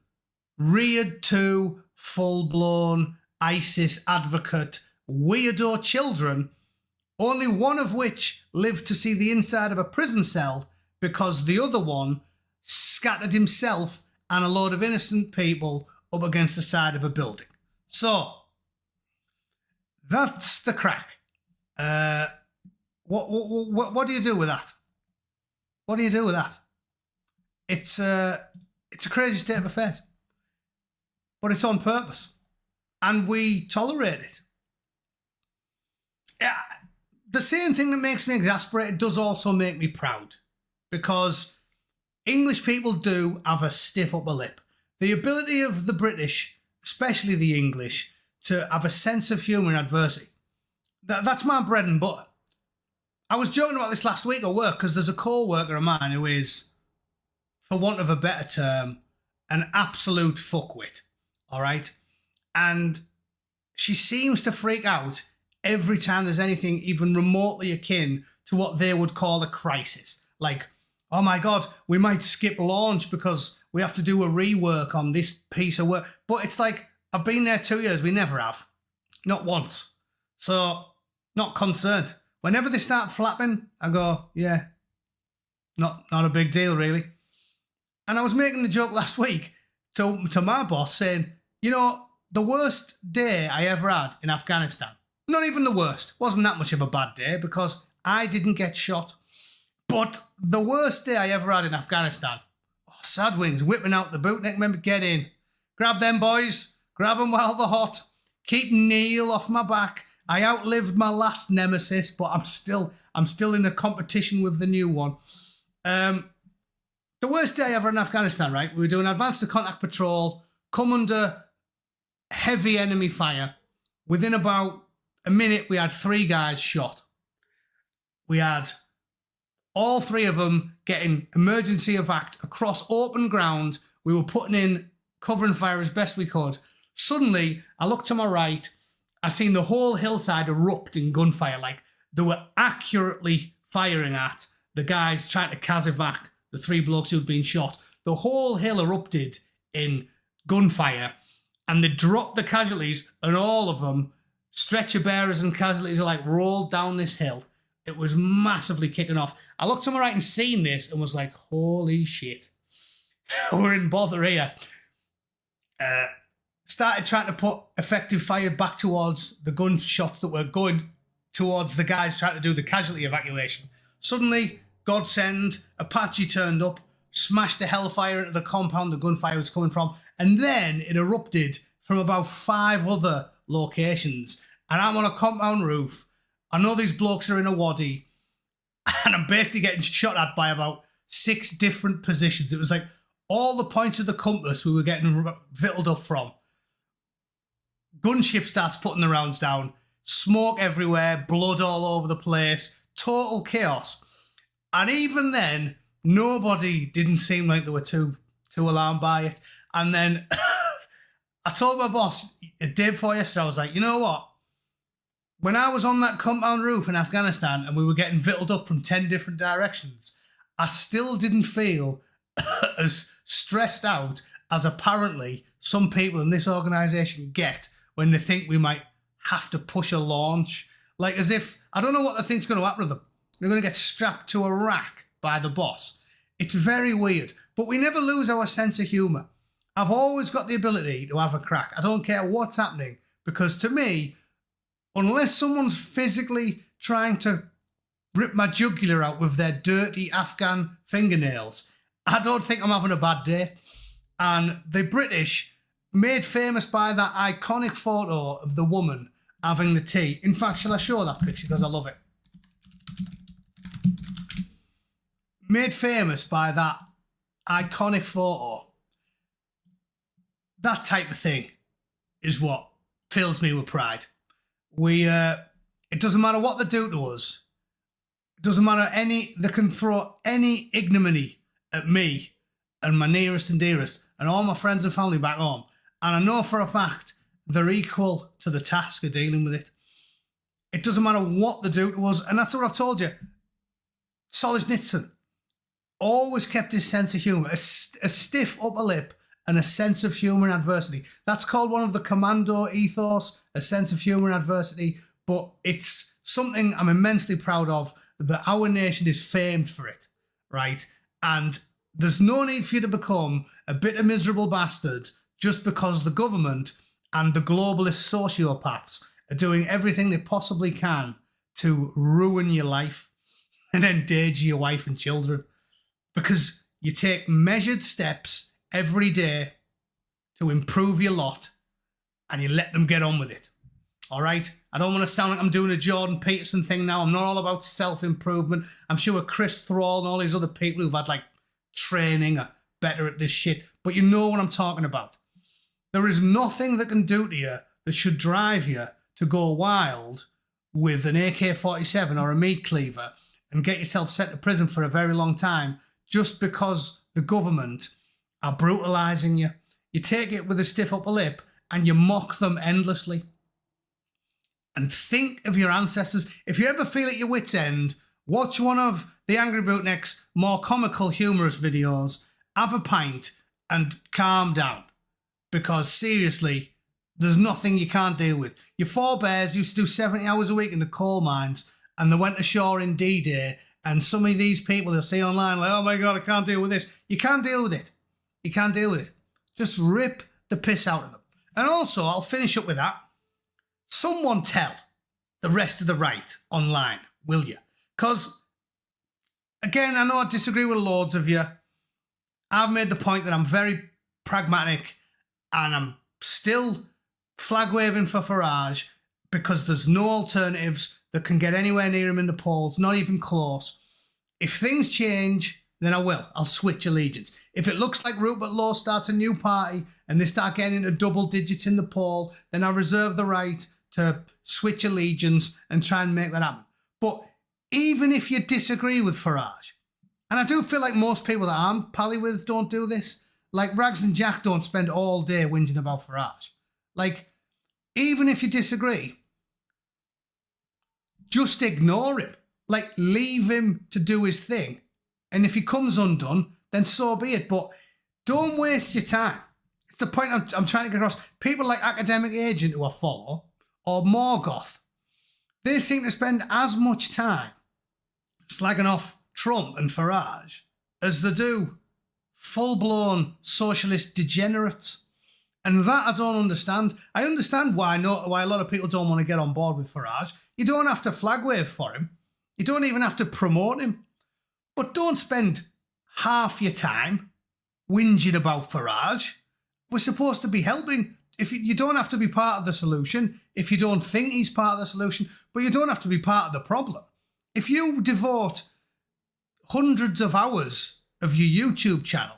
reared two full-blown ISIS advocate weirdo children, only one of which lived to see the inside of a prison cell because the other one scattered himself and a load of innocent people up against the side of a building. So, that's the crack. What do you do with that? What do you do with that? It's a crazy state of affairs. But it's on purpose. And we tolerate it. Yeah, the same thing that makes me exasperated does also make me proud. Because English people do have a stiff upper lip. The ability of the British, especially the English, to have a sense of humour in adversity. That's my bread and butter. I was joking about this last week at work because there's a co-worker of mine who is, for want of a better term, an absolute fuckwit. All right? And she seems to freak out every time there's anything even remotely akin to what they would call a crisis. Like, oh my God, we might skip launch because we have to do a rework on this piece of work. But it's like, I've been there 2 years, we never have. Not once. So, not concerned. Whenever they start flapping, I go, yeah, not a big deal, really. And I was making the joke last week to my boss saying, you know, the worst day I ever had in Afghanistan, not even the worst, wasn't that much of a bad day because I didn't get shot. But the worst day I ever had in Afghanistan, sad wings, whipping out the Bootneck member, get in. Grab them boys, grab them while they're hot, keep Neil off my back. I outlived my last nemesis, but I'm still in a competition with the new one. The worst day ever in Afghanistan, right? We were doing advanced to contact patrol, come under heavy enemy fire. Within about a minute, we had 3 guys shot. We had all 3 of them getting emergency evac across open ground. We were putting in covering fire as best we could. Suddenly, I looked to my right. I seen the whole hillside erupt in gunfire. Like they were accurately firing at the guys trying to Kazavac, the 3 blokes who'd been shot. The whole hill erupted in gunfire and they dropped the casualties and all of them, stretcher bearers and casualties, are like rolled down this hill. It was massively kicking off. I looked to my right and seen this and was like, holy shit. We're in bother here. Started trying to put effective fire back towards the gunshots that were going towards the guys trying to do the casualty evacuation. Suddenly, godsend, Apache turned up, smashed the hellfire into the compound the gunfire was coming from, and then it erupted from about 5 other locations. And I'm on a compound roof. I know these blokes are in a wadi, and I'm basically getting shot at by about 6 different positions. It was like all the points of the compass we were getting victualled up from. Gunship starts putting the rounds down, smoke everywhere, blood all over the place, total chaos. And even then, nobody didn't seem like they were too alarmed by it. And then I told my boss a day before yesterday, I was like, you know what? When I was on that compound roof in Afghanistan and we were getting victualled up from 10 different directions, I still didn't feel as stressed out as apparently some people in this organisation get when they think we might have to push a launch. Like as if, I don't know what they think's going to happen to them. They're going to get strapped to a rack by the boss. It's very weird, but we never lose our sense of humour. I've always got the ability to have a crack. I don't care what's happening, because to me, unless someone's physically trying to rip my jugular out with their dirty Afghan fingernails, I don't think I'm having a bad day. And the British, made famous by that iconic photo of the woman having the tea. In fact, shall I show that picture because I love it? Made famous by that iconic photo. That type of thing is what fills me with pride. It doesn't matter what they do to us. It doesn't matter they can throw any ignominy at me and my nearest and dearest and all my friends and family back home. And I know for a fact they're equal to the task of dealing with it. It doesn't matter what they do to us. And that's what I've told you. Solzhenitsyn always kept his sense of humour, a stiff upper lip and a sense of humour in adversity. That's called one of the commando ethos, a sense of humour in adversity. But it's something I'm immensely proud of, that our nation is famed for it, right? And there's no need for you to become a bitter, miserable bastard just because the government and the globalist sociopaths are doing everything they possibly can to ruin your life and endanger your wife and children. Because you take measured steps every day to improve your lot and you let them get on with it. All right? I don't want to sound like I'm doing a Jordan Peterson thing now. I'm not all about self-improvement. I'm sure Chris Thrall and all these other people who've had like training are better at this shit. But you know what I'm talking about. There is nothing that can do to you that should drive you to go wild with an AK-47 or a meat cleaver and get yourself sent to prison for a very long time just because the government are brutalising you. You take it with a stiff upper lip and you mock them endlessly. And think of your ancestors. If you ever feel at your wit's end, watch one of the Angry Bootneck's more comical, humorous videos, have a pint and calm down. Because seriously, there's nothing you can't deal with. Your forebears used to do 70 hours a week in the coal mines and they went ashore in D-Day, and some of these people you'll see online like, oh my God, I can't deal with this. You can't deal with it. You can't deal with it. Just rip the piss out of them. And also, I'll finish up with that. Someone tell the rest of the right online, will you? Because, again, I know I disagree with loads of you. I've made the point that I'm very pragmatic and I'm still flag waving for Farage because there's no alternatives that can get anywhere near him in the polls, not even close. If things change, then I will. I'll switch allegiance. If it looks like Rupert Lowe starts a new party and they start getting into double digits in the poll, then I reserve the right to switch allegiance and try and make that happen. But even if you disagree with Farage, and I do feel like most people that I'm pally with don't do this, like Rags and Jack don't spend all day whinging about Farage. Like, even if you disagree, just ignore him. Like, leave him to do his thing. And if he comes undone, then so be it. But don't waste your time. It's the point I'm trying to get across. People like Academic Agent, who I follow, or Morgoth, they seem to spend as much time slagging off Trump and Farage as they do full-blown socialist degenerates. And that I don't understand. I understand why a lot of people don't want to get on board with Farage. You don't have to flag wave for him. You don't even have to promote him. But don't spend half your time whinging about Farage. We're supposed to be helping. If you don't have to be part of the solution, if you don't think he's part of the solution, but you don't have to be part of the problem. If you devote hundreds of hours of your YouTube channel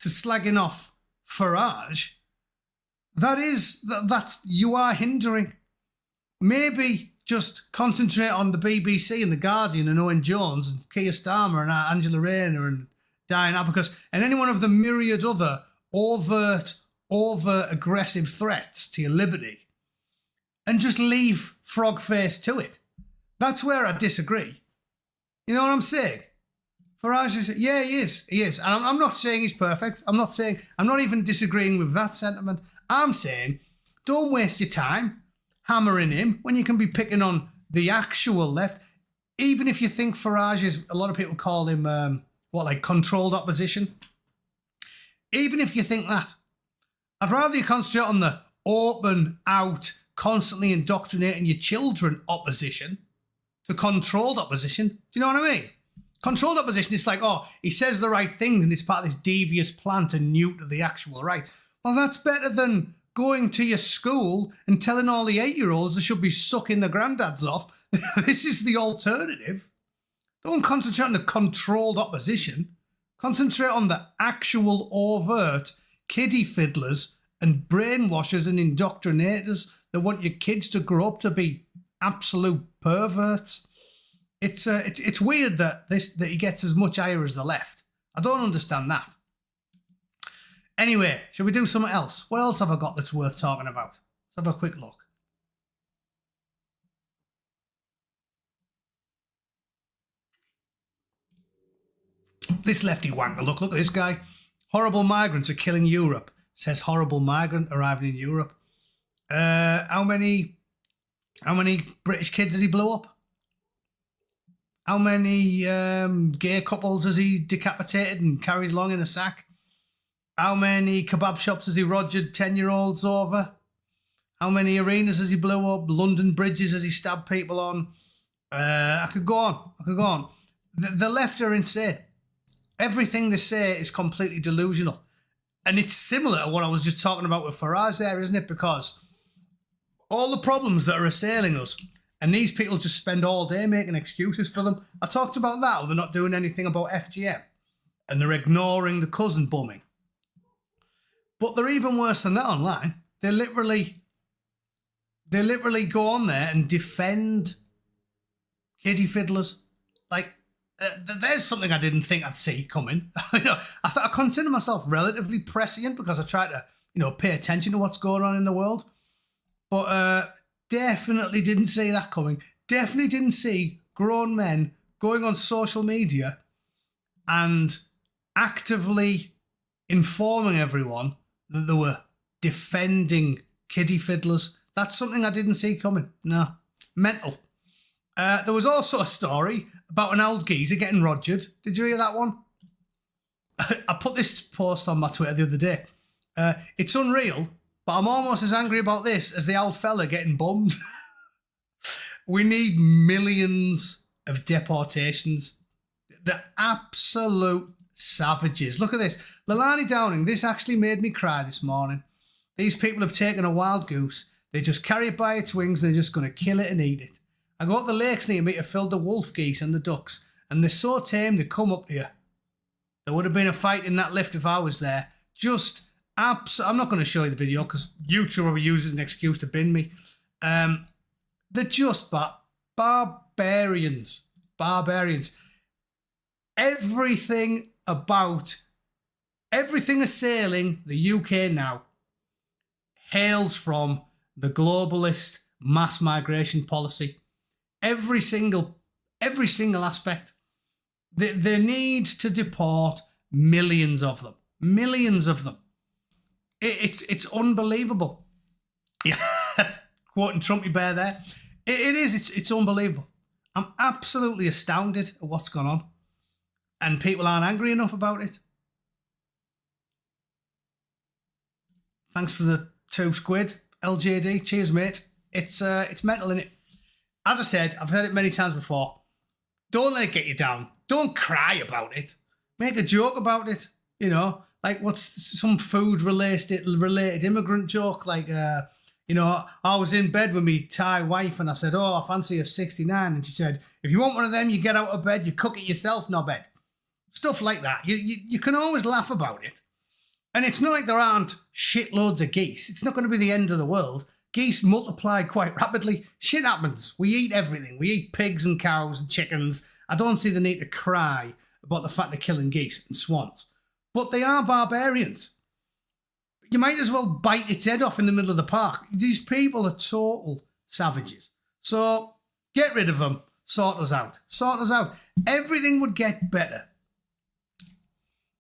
to slagging off Farage, that's you are hindering. Maybe just concentrate on the BBC and the Guardian and Owen Jones and Keir Starmer and Angela Rayner and Diane Abacus and any one of the myriad other overt aggressive threats to your liberty, and just leave Frogface to it. That's where I disagree. You know what I'm saying? Farage is, yeah, he is. And I'm not saying he's perfect. I'm not even disagreeing with that sentiment. I'm saying don't waste your time hammering him when you can be picking on the actual left. Even if you think Farage is, a lot of people call him, controlled opposition. Even if you think that, I'd rather you concentrate on the open, out, constantly indoctrinating your children opposition to controlled opposition. Do you know what I mean? Controlled opposition is like, oh, he says the right things and it's part of this devious plan to neuter the actual right. Well, that's better than going to your school and telling all the 8-year-olds they should be sucking their granddads off. This is the alternative. Don't concentrate on the controlled opposition. Concentrate on the actual overt kiddie fiddlers and brainwashers and indoctrinators that want your kids to grow up to be absolute perverts. It's weird that he gets as much ire as the left. I don't understand that. Anyway, shall we do something else? What else have I got that's worth talking about? Let's have a quick look. This lefty wanker, look at this guy. Horrible migrants are killing Europe. Says horrible migrant arriving in Europe. How many British kids has he blow up? How many gay couples has he decapitated and carried along in a sack? How many kebab shops has he rogered 10-year-olds over? How many arenas has he blew up? London bridges has he stabbed people on? I could go on. The left are insane. Everything they say is completely delusional. And it's similar to what I was just talking about with Farage there, isn't it? Because all the problems that are assailing us, and these people just spend all day making excuses for them. I talked about that, or they're not doing anything about FGM. And they're ignoring the cousin bumming. But they're even worse than that online. They literally go on there and defend kiddie fiddlers. Like, there's something I didn't think I'd see coming. I consider myself relatively prescient because I try to, pay attention to what's going on in the world. But definitely didn't see that coming. Definitely didn't see grown men going on social media and actively informing everyone that they were defending kiddie fiddlers. That's something I didn't see coming. No. Mental. There was also a story about an old geezer getting rogered. Did you hear that one? I put this post on my Twitter the other day. It's unreal, but I'm almost as angry about this as the old fella getting bummed. We need millions of deportations. The absolute savages. Look at this. Lilani Downing, this actually made me cry this morning. These people have taken a wild goose. They just carry it by its wings. They're just going to kill it and eat it. I go up the lakes near me to fill the wolf geese and the ducks, and they're so tame they come up to you. There would have been a fight in that lift if I was there. I'm not going to show you the video because YouTube will use it as an excuse to bin me. They're just barbarians. Barbarians. Everything assailing the UK now hails from the globalist mass migration policy. Every single aspect. They need to deport millions of them. Millions of them. It's unbelievable. Yeah, quoting Trumpy Bear there. It is. It's unbelievable. I'm absolutely astounded at what's gone on. And people aren't angry enough about it. Thanks for the £2, LJD. Cheers, mate. It's mental, innit? As I said, I've heard it many times before. Don't let it get you down. Don't cry about it. Make a joke about it. You know, like what's some food-related immigrant joke? Like, you know, I was in bed with me Thai wife and I said, oh, I fancy a 69. And she said, if you want one of them, you get out of bed, you cook it yourself, knobhead. Stuff like that. You can always laugh about it. And it's not like there aren't shitloads of geese. It's not going to be the end of the world. Geese multiply quite rapidly. Shit happens. We eat everything. We eat pigs and cows and chickens. I don't see the need to cry about the fact they're killing geese and swans. But they are barbarians. You might as well bite its head off in the middle of the park. These people are total savages. So get rid of them. Sort us out. Sort us out. Everything would get better.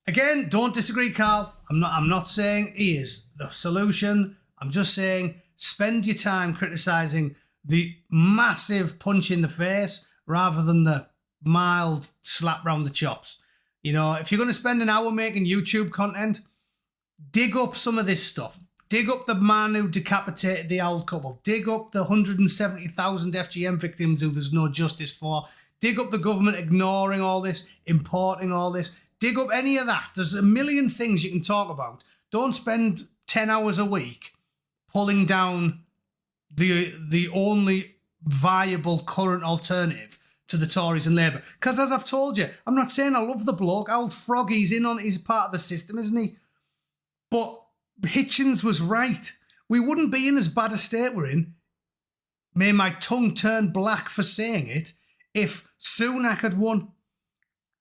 Again, don't disagree, Carl. I'm not saying he is the solution. I'm just saying spend your time criticising the massive punch in the face rather than the mild slap round the chops. You know, if you're going to spend an hour making YouTube content, dig up some of this stuff. Dig up the man who decapitated the old couple. Dig up the 170,000 FGM victims who there's no justice for. Dig up the government ignoring all this, importing all this. Dig up any of that. There's a million things you can talk about. Don't spend 10 hours a week pulling down the only viable current alternative to the Tories and Labour. Because as I've told you, I'm not saying I love the bloke. Old Froggy's in on it. He's part of the system, isn't he? But Hitchens was right. We wouldn't be in as bad a state we're in. May my tongue turn black for saying it if Sunak had won.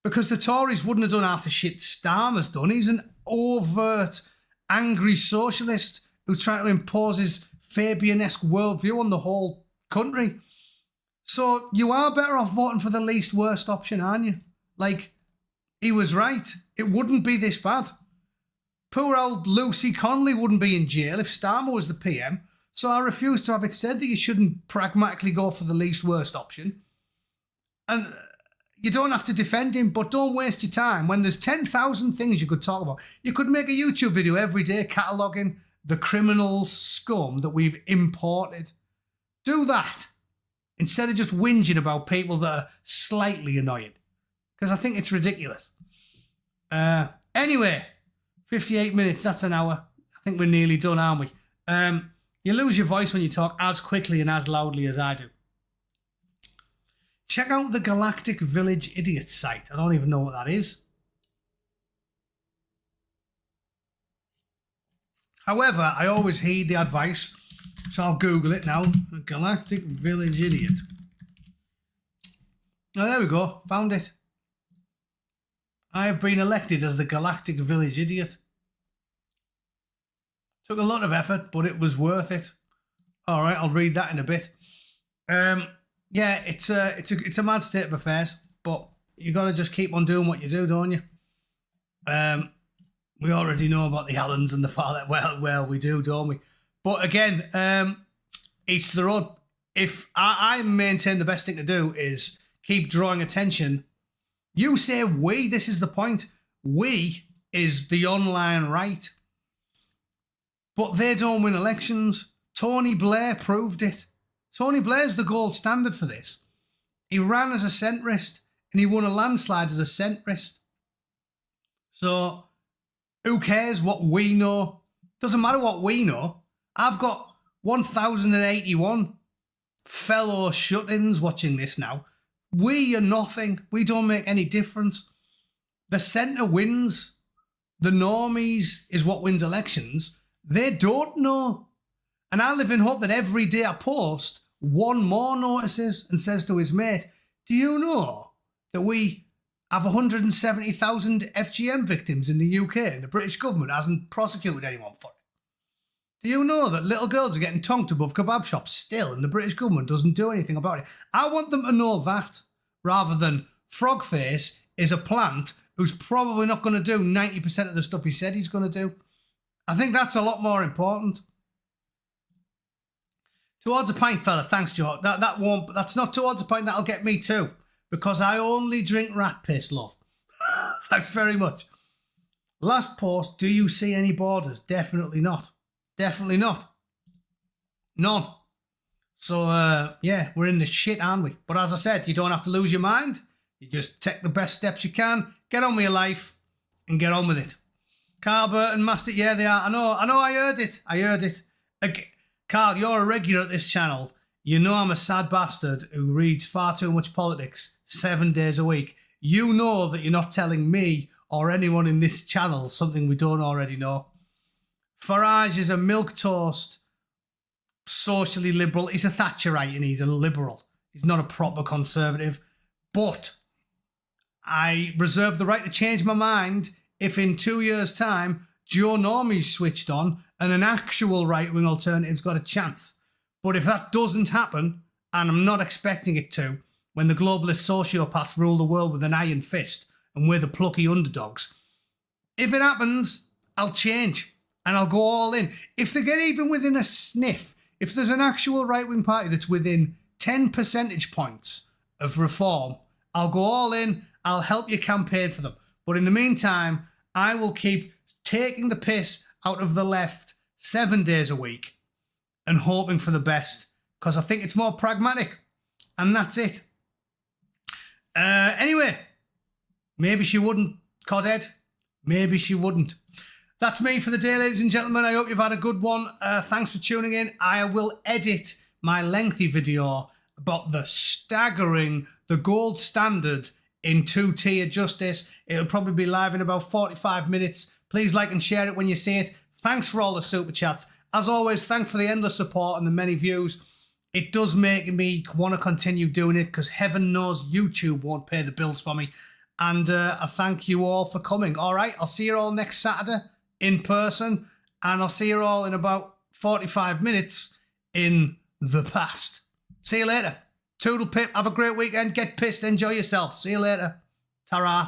Because the Tories wouldn't have done half the shit Starmer's done. He's an overt, angry socialist who's trying to impose his Fabian-esque worldview on the whole country. So you are better off voting for the least worst option, aren't you? Like, he was right. It wouldn't be this bad. Poor old Lucy Connolly wouldn't be in jail if Starmer was the PM. So I refuse to have it said that you shouldn't pragmatically go for the least worst option. And you don't have to defend him, but don't waste your time. When there's 10,000 things you could talk about, you could make a YouTube video every day cataloguing the criminal scum that we've imported. Do that instead of just whinging about people that are slightly annoying, because I think it's ridiculous. Anyway, 58 minutes, that's an hour. I think we're nearly done, aren't we? You lose your voice when you talk as quickly and as loudly as I do. Check out the Galactic Village Idiot site. I don't even know what that is. However, I always heed the advice, so I'll Google it now. Galactic Village Idiot. Oh, there we go. Found it. I have been elected as the Galactic Village Idiot. Took a lot of effort, but it was worth it. All right, I'll read that in a bit. Yeah, it's a mad state of affairs. but you got to just keep on doing what you do, don't you? We already know about the Allens and the Far Left. Well, we do, don't we? But again, each their own. If I maintain the best thing to do is keep drawing attention. You say we, this is the point. We is the online right. But they don't win elections. Tony Blair proved it. Tony Blair's the gold standard for this. He ran as a centrist and he won a landslide as a centrist. So who cares what we know? Doesn't matter what we know. I've got 1,081 fellow shut-ins watching this now. We are nothing. We don't make any difference. The centre wins. The normies is what wins elections. They don't know. And I live in hope that every day I post, one more notices and says to his mate, do you know that we have 170,000 FGM victims in the UK and the British government hasn't prosecuted anyone for it? Do you know that little girls are getting tonked above kebab shops still and the British government doesn't do anything about it? I want them to know that, rather than Frogface is a plant who's probably not going to do 90% of the stuff he said he's going to do. I think that's a lot more important. Towards a pint, fella. Thanks, Joe. That's not towards a pint. That'll get me too, because I only drink rat piss, love. Thanks very much. Last post. Do you see any borders? Definitely not. Definitely not. None. So, yeah, we're in the shit, aren't we? But as I said, you don't have to lose your mind. You just take the best steps you can, get on with your life, and get on with it. Carl Burton, Master, yeah, they are. I know, I heard it. Carl, you're a regular at this channel. You know I'm a sad bastard who reads far too much politics 7 days a week. You know that you're not telling me or anyone in this channel something we don't already know. Farage is a milquetoast, socially liberal. He's a Thatcherite and he's a liberal. He's not a proper conservative. But I reserve the right to change my mind if in 2 years' time Joe Normie's switched on and an actual right-wing alternative's got a chance. But if that doesn't happen, and I'm not expecting it to, when the globalist sociopaths rule the world with an iron fist and we're the plucky underdogs, if it happens, I'll change and I'll go all in. If they get even within a sniff, if there's an actual right-wing party that's within 10 percentage points of reform, I'll go all in, I'll help you campaign for them. But in the meantime, I will keep taking the piss out of the left 7 days a week and hoping for the best, because I think it's more pragmatic. And that's it. Anyway, maybe she wouldn't, Codhead. Maybe she wouldn't. That's me for the day, ladies and gentlemen. I hope you've had a good one. Thanks for tuning in. I will edit my lengthy video about the gold standard in two-tier justice. It'll probably be live in about 45 minutes. Please like and share it when you see it. Thanks for all the super chats. As always, thanks for the endless support and the many views. It does make me want to continue doing it, because heaven knows YouTube won't pay the bills for me. And I thank you all for coming. All right, I'll see you all next Saturday in person, and I'll see you all in about 45 minutes in the past. See you later. Toodle pip. Have a great weekend. Get pissed. Enjoy yourself. See you later. Ta-ra.